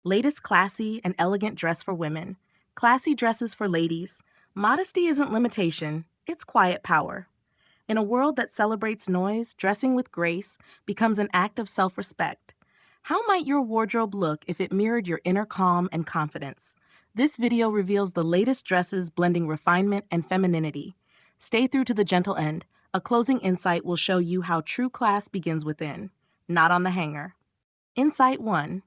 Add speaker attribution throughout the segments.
Speaker 1: Latest classy and elegant dress for women, classy dresses for ladies. Modesty isn't limitation, it's quiet power. In a world that celebrates noise, dressing with grace becomes an act of self-respect. How might your wardrobe look if it mirrored your inner calm and confidence? This video reveals the latest dresses blending refinement and femininity. Stay through to the gentle end. A closing insight will show you how true class begins within, not on the hanger. Insight 1.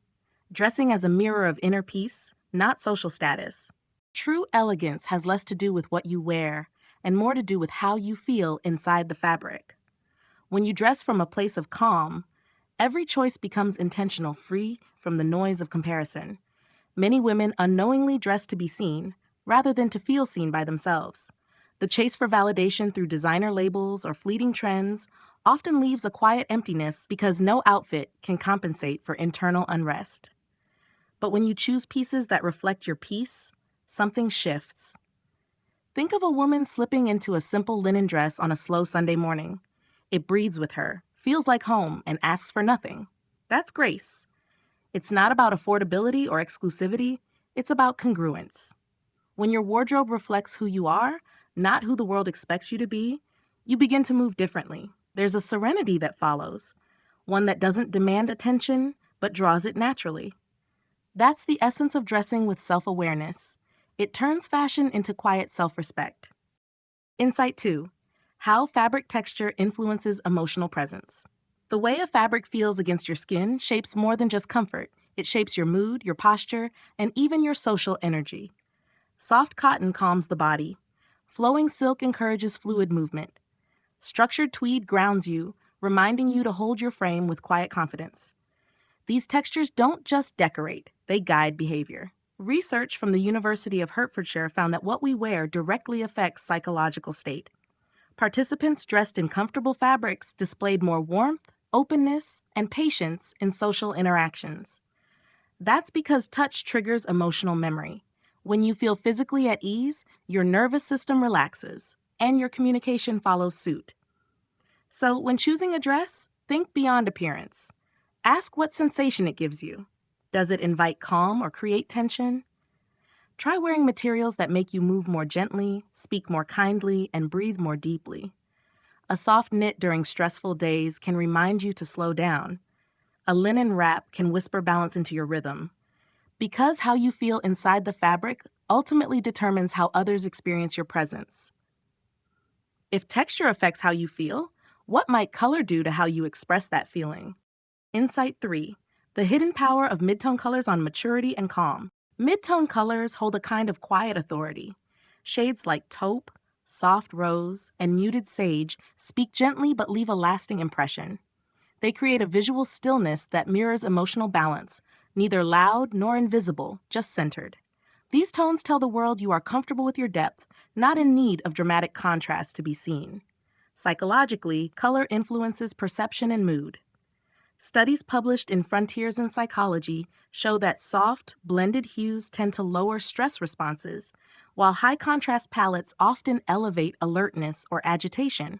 Speaker 1: Dressing as a mirror of inner peace, not social status. True elegance has less to do with what you wear and more to do with how you feel inside the fabric. When you dress from a place of calm, every choice becomes intentional, free from the noise of comparison. Many women unknowingly dress to be seen, rather than to feel seen by themselves. The chase for validation through designer labels or fleeting trends often leaves a quiet emptiness because no outfit can compensate for internal unrest. But when you choose pieces that reflect your peace, something shifts. Think of a woman slipping into a simple linen dress on a slow Sunday morning. It breathes with her, feels like home, and asks for nothing. That's grace. It's not about affordability or exclusivity, it's about congruence. When your wardrobe reflects who you are, not who the world expects you to be, you begin to move differently. There's a serenity that follows, one that doesn't demand attention, but draws it naturally. That's the essence of dressing with self-awareness. It turns fashion into quiet self-respect. Insight 2. How fabric texture influences emotional presence. The way a fabric feels against your skin shapes more than just comfort. It shapes your mood, your posture, and even your social energy. Soft cotton calms the body. Flowing silk encourages fluid movement. Structured tweed grounds you, reminding you to hold your frame with quiet confidence. These textures don't just decorate, they guide behavior. Research from the University of Hertfordshire found that what we wear directly affects psychological state. Participants dressed in comfortable fabrics displayed more warmth, openness, and patience in social interactions. That's because touch triggers emotional memory. When you feel physically at ease, your nervous system relaxes, and your communication follows suit. So when choosing a dress, think beyond appearance. Ask what sensation it gives you. Does it invite calm or create tension? Try wearing materials that make you move more gently, speak more kindly, and breathe more deeply. A soft knit during stressful days can remind you to slow down. A linen wrap can whisper balance into your rhythm. Because how you feel inside the fabric ultimately determines how others experience your presence. If texture affects how you feel, what might color do to how you express that feeling? Insight 3. The hidden power of mid-tone colors on maturity and calm. Mid-tone colors hold a kind of quiet authority. Shades like taupe, soft rose, and muted sage speak gently but leave a lasting impression. They create a visual stillness that mirrors emotional balance, neither loud nor invisible, just centered. These tones tell the world you are comfortable with your depth, not in need of dramatic contrast to be seen. Psychologically, color influences perception and mood. Studies published in Frontiers in Psychology show that soft, blended hues tend to lower stress responses, while high-contrast palettes often elevate alertness or agitation.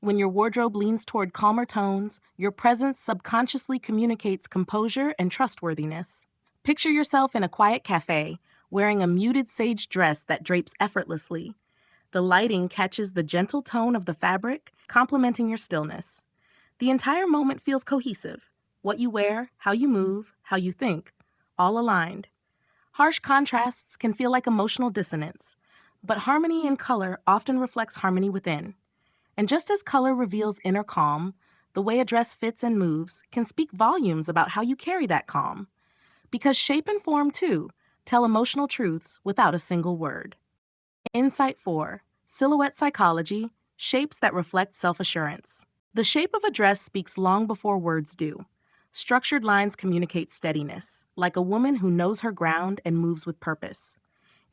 Speaker 1: When your wardrobe leans toward calmer tones, your presence subconsciously communicates composure and trustworthiness. Picture yourself in a quiet cafe, wearing a muted sage dress that drapes effortlessly. The lighting catches the gentle tone of the fabric, complementing your stillness. The entire moment feels cohesive. What you wear, how you move, how you think, all aligned. Harsh contrasts can feel like emotional dissonance, but harmony in color often reflects harmony within. And just as color reveals inner calm, the way a dress fits and moves can speak volumes about how you carry that calm. Because shape and form, too, tell emotional truths without a single word. Insight 4. Silhouette psychology, shapes that reflect self-assurance. The shape of a dress speaks long before words do. Structured lines communicate steadiness, like a woman who knows her ground and moves with purpose.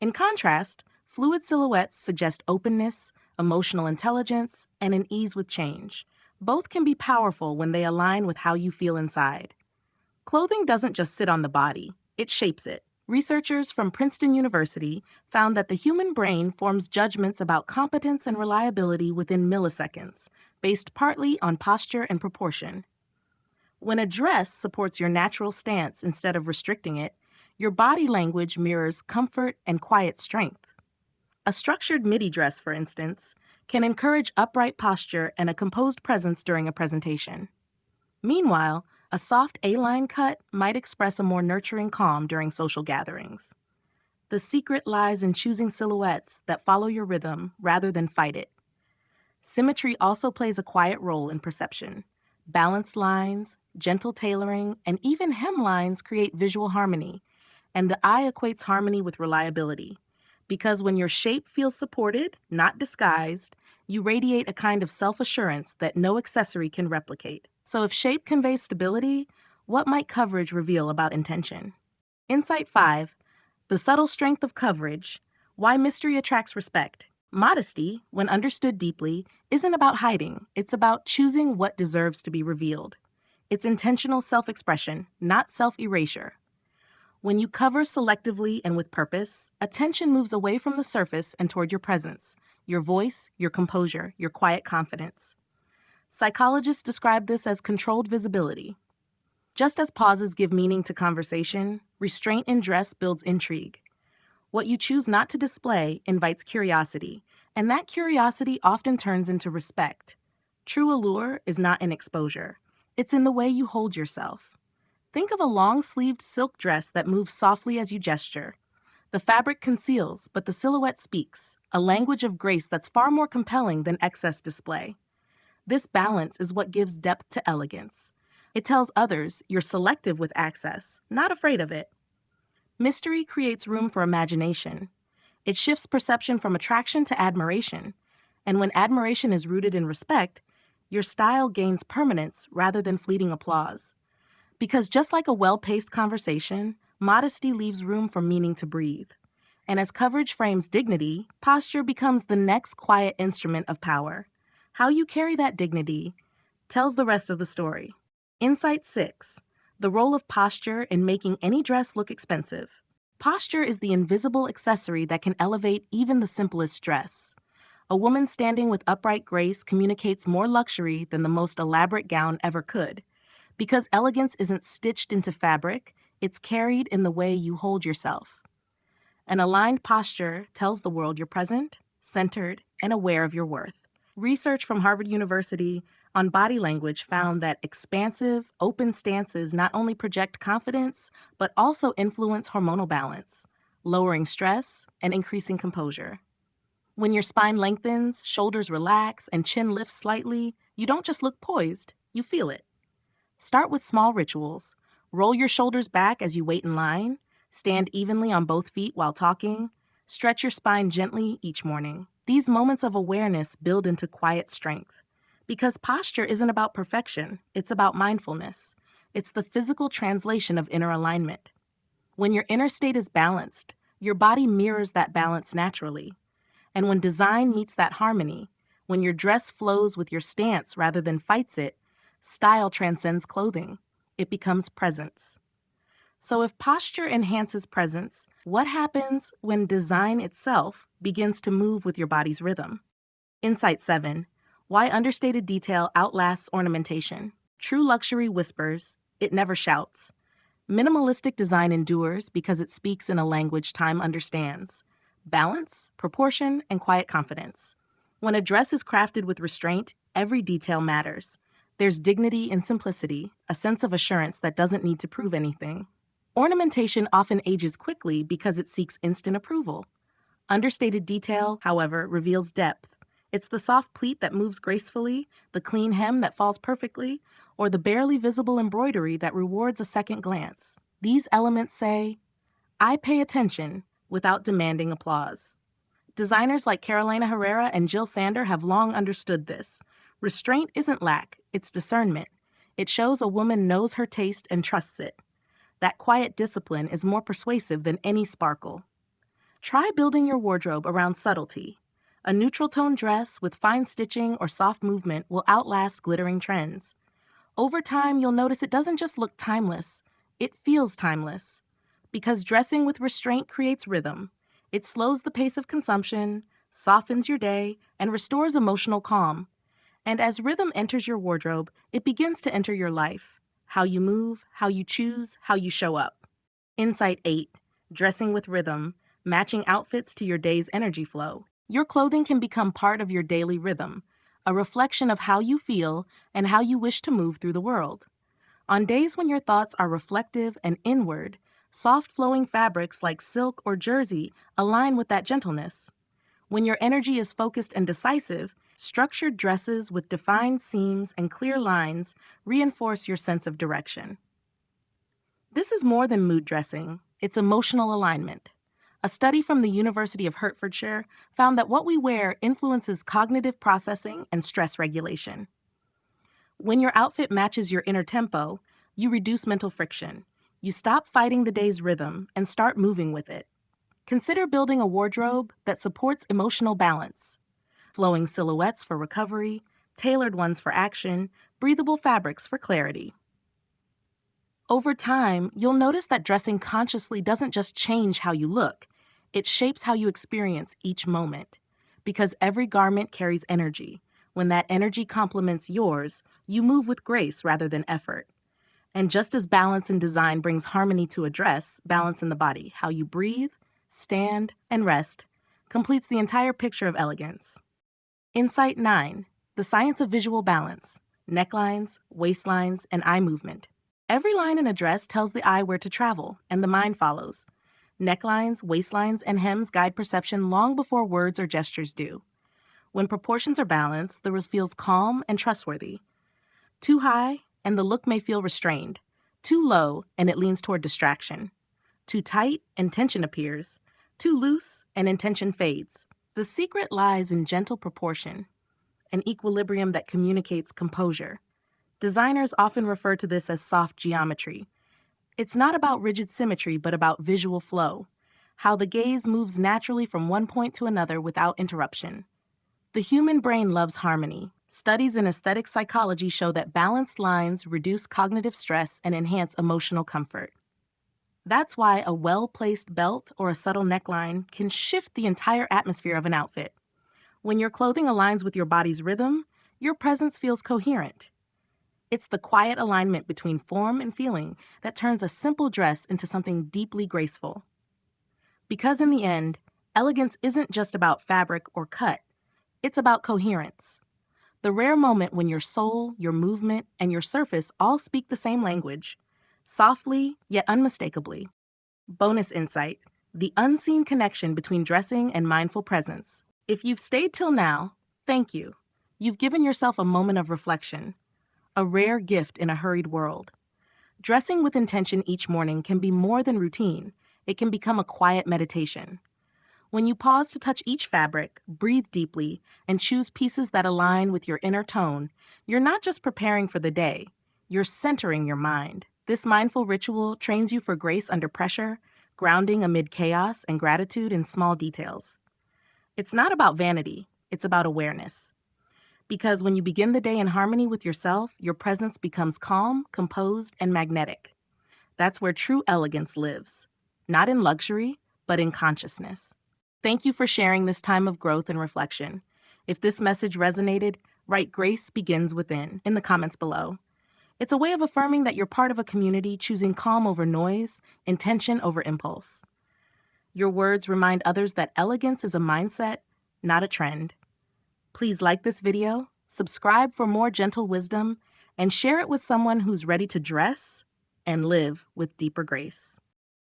Speaker 1: In contrast, fluid silhouettes suggest openness, emotional intelligence, and an ease with change. Both can be powerful when they align with how you feel inside. Clothing doesn't just sit on the body, it shapes it. Researchers from Princeton University found that the human brain forms judgments about competence and reliability within milliseconds, based partly on posture and proportion. When a dress supports your natural stance instead of restricting it, Your body language mirrors comfort and quiet strength. A structured midi dress, for instance, can encourage upright posture and a composed presence during a presentation. Meanwhile, a soft A-line cut might express a more nurturing calm during social gatherings. The secret lies in choosing silhouettes that follow your rhythm rather than fight it. Symmetry also plays a quiet role in perception. Balanced lines, gentle tailoring, and even hemlines create visual harmony, and the eye equates harmony with reliability. Because when your shape feels supported, not disguised, you radiate a kind of self-assurance that no accessory can replicate. So if shape conveys stability, what might coverage reveal about intention? Insight 5. The subtle strength of coverage. Why mystery attracts respect. Modesty, when understood deeply, isn't about hiding. It's about choosing what deserves to be revealed. It's intentional self-expression, not self-erasure. When you cover selectively and with purpose, attention moves away from the surface and toward your presence, your voice, your composure, your quiet confidence. Psychologists describe this as controlled visibility. Just as pauses give meaning to conversation, restraint in dress builds intrigue. What you choose not to display invites curiosity, and that curiosity often turns into respect. True allure is not in exposure. It's in the way you hold yourself. Think of a long-sleeved silk dress that moves softly as you gesture. The fabric conceals, but the silhouette speaks, a language of grace that's far more compelling than excess display. This balance is what gives depth to elegance. It tells others you're selective with access, not afraid of it. Mystery creates room for imagination. It shifts perception from attraction to admiration. And when admiration is rooted in respect, your style gains permanence rather than fleeting applause. Because just like a well-paced conversation, modesty leaves room for meaning to breathe. And as coverage frames dignity, posture becomes the next quiet instrument of power. How you carry that dignity tells the rest of the story. Insight 6. The role of posture in making any dress look expensive. Posture is the invisible accessory that can elevate even the simplest dress. A woman standing with upright grace communicates more luxury than the most elaborate gown ever could. Because elegance isn't stitched into fabric, it's carried in the way you hold yourself. An aligned posture tells the world you're present, centered, and aware of your worth. Research from Harvard University on body language found that expansive, open stances not only project confidence, but also influence hormonal balance, lowering stress and increasing composure. When your spine lengthens, shoulders relax, and chin lifts slightly, you don't just look poised, you feel it. Start with small rituals. Roll your shoulders back as you wait in line, stand evenly on both feet while talking, stretch your spine gently each morning. These moments of awareness build into quiet strength. Because posture isn't about perfection, it's about mindfulness. It's the physical translation of inner alignment. When your inner state is balanced, your body mirrors that balance naturally. And when design meets that harmony, when your dress flows with your stance rather than fights it, style transcends clothing. It becomes presence. So if posture enhances presence, what happens when design itself begins to move with your body's rhythm? Insight 7. Why understated detail outlasts ornamentation. True luxury whispers, it never shouts. Minimalistic design endures because it speaks in a language time understands. Balance, proportion, and quiet confidence. When a dress is crafted with restraint, every detail matters. There's dignity in simplicity, a sense of assurance that doesn't need to prove anything. Ornamentation often ages quickly because it seeks instant approval. Understated detail, however, reveals depth. It's the soft pleat that moves gracefully, the clean hem that falls perfectly, or the barely visible embroidery that rewards a second glance. These elements say, I pay attention, without demanding applause. Designers like Carolina Herrera and Jill Sander have long understood this. Restraint isn't lack, it's discernment. It shows a woman knows her taste and trusts it. That quiet discipline is more persuasive than any sparkle. Try building your wardrobe around subtlety. A neutral tone dress with fine stitching or soft movement will outlast glittering trends. Over time, you'll notice it doesn't just look timeless, it feels timeless. Because dressing with restraint creates rhythm. It slows the pace of consumption, softens your day, and restores emotional calm. And as rhythm enters your wardrobe, it begins to enter your life. How you move, how you choose, how you show up. Insight 8. dressing with rhythm, matching outfits to your day's energy flow. Your clothing can become part of your daily rhythm, a reflection of how you feel and how you wish to move through the world. On days when your thoughts are reflective and inward, soft flowing fabrics like silk or jersey align with that gentleness. When your energy is focused and decisive, structured dresses with defined seams and clear lines reinforce your sense of direction. This is more than mood dressing, it's emotional alignment. A study from the University of Hertfordshire found that what we wear influences cognitive processing and stress regulation. When your outfit matches your inner tempo, you reduce mental friction. You stop fighting the day's rhythm and start moving with it. Consider building a wardrobe that supports emotional balance. Flowing silhouettes for recovery, tailored ones for action, breathable fabrics for clarity. Over time, you'll notice that dressing consciously doesn't just change how you look, it shapes how you experience each moment. Because every garment carries energy. When that energy complements yours, you move with grace rather than effort. And just as balance in design brings harmony to a dress, balance in the body, how you breathe, stand, and rest, completes the entire picture of elegance. Insight 9. The science of visual balance. Necklines, waistlines, and eye movement. Every line in a dress tells the eye where to travel, and the mind follows. Necklines, waistlines, and hems guide perception long before words or gestures do. When proportions are balanced, the look feels calm and trustworthy. Too high, and the look may feel restrained. Too low, and it leans toward distraction. Too tight, and tension appears. Too loose, and intention fades. The secret lies in gentle proportion, an equilibrium that communicates composure. Designers often refer to this as soft geometry. It's not about rigid symmetry, but about visual flow, how the gaze moves naturally from one point to another without interruption. The human brain loves harmony. Studies in aesthetic psychology show that balanced lines reduce cognitive stress and enhance emotional comfort. That's why a well-placed belt or a subtle neckline can shift the entire atmosphere of an outfit. When your clothing aligns with your body's rhythm, your presence feels coherent. It's the quiet alignment between form and feeling that turns a simple dress into something deeply graceful. Because in the end, elegance isn't just about fabric or cut, it's about coherence. The rare moment when your soul, your movement, and your surface all speak the same language, softly yet unmistakably. Bonus insight: the unseen connection between dressing and mindful presence. If you've stayed till now, thank you. You've given yourself a moment of reflection, a rare gift in a hurried world. Dressing with intention each morning can be more than routine. It can become a quiet meditation. When you pause to touch each fabric, breathe deeply, and choose pieces that align with your inner tone, you're not just preparing for the day, you're centering your mind. This mindful ritual trains you for grace under pressure, grounding amid chaos, and gratitude in small details. It's not about vanity, it's about awareness. Because when you begin the day in harmony with yourself, your presence becomes calm, composed, and magnetic. That's where true elegance lives. Not in luxury, but in consciousness. Thank you for sharing this time of growth and reflection. If this message resonated, write "Grace Begins Within" in the comments below. It's a way of affirming that you're part of a community choosing calm over noise, intention over impulse. Your words remind others that elegance is a mindset, not a trend. Please like this video, subscribe for more gentle wisdom, and share it with someone who's ready to dress and live with deeper grace.